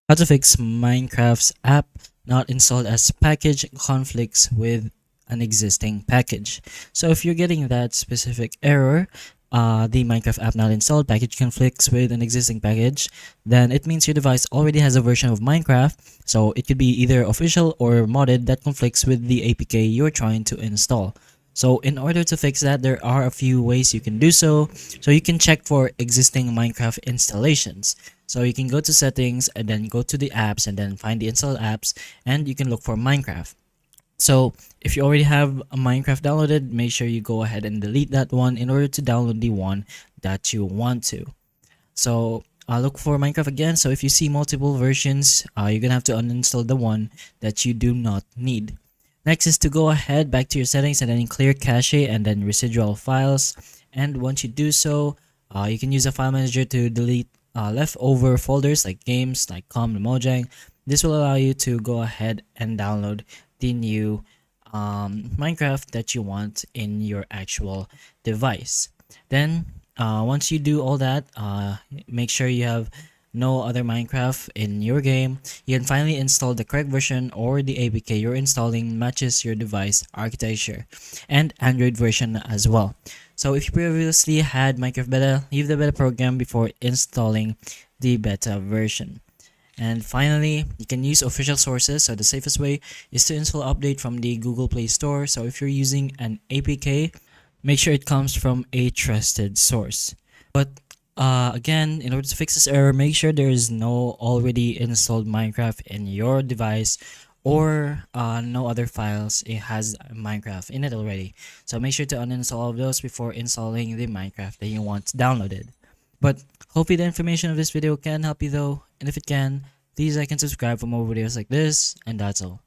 How to fix Minecraft's app not installed as package conflicts with an existing package. So if you're getting that specific error, the Minecraft app not installed package conflicts with an existing package, then it means your device already has a version of Minecraft, so it could be either official or modded that conflicts with the APK you're trying to install. So in order to fix that, there are a few ways you can do so. So you can check for existing Minecraft installations. So you can go to settings and then go to the apps and then find the installed apps and you can look for Minecraft. So if you already have a Minecraft downloaded, make sure you go ahead and delete that one in order to download the one that you want to. So look for Minecraft again. So if you see multiple versions, you're gonna have to uninstall the one that you do not need. Next is to go ahead back to your settings and then clear cache and then residual files. And once you do so, you can use a file manager to delete leftover folders like games, like com and Mojang. This will allow you to go ahead and download the new Minecraft that you want in your actual device. Then once you do all that, make sure you have no other Minecraft in your game. You can finally install the correct version or the APK you're installing matches your device architecture and Android version as well. So if you previously had Minecraft Beta, leave the beta program before installing the beta version. And finally, you can use official sources. So the safest way is to install update from the Google Play Store. So if you're using an APK, make sure it comes from a trusted source. But again, in order to fix this error, make sure there is no already installed Minecraft in your device or no other files it has Minecraft in it already. So make sure to uninstall all of those before installing the Minecraft that you want downloaded. But hopefully the information of this video can help you though, and if it can, please like and subscribe for more videos like this, and that's all.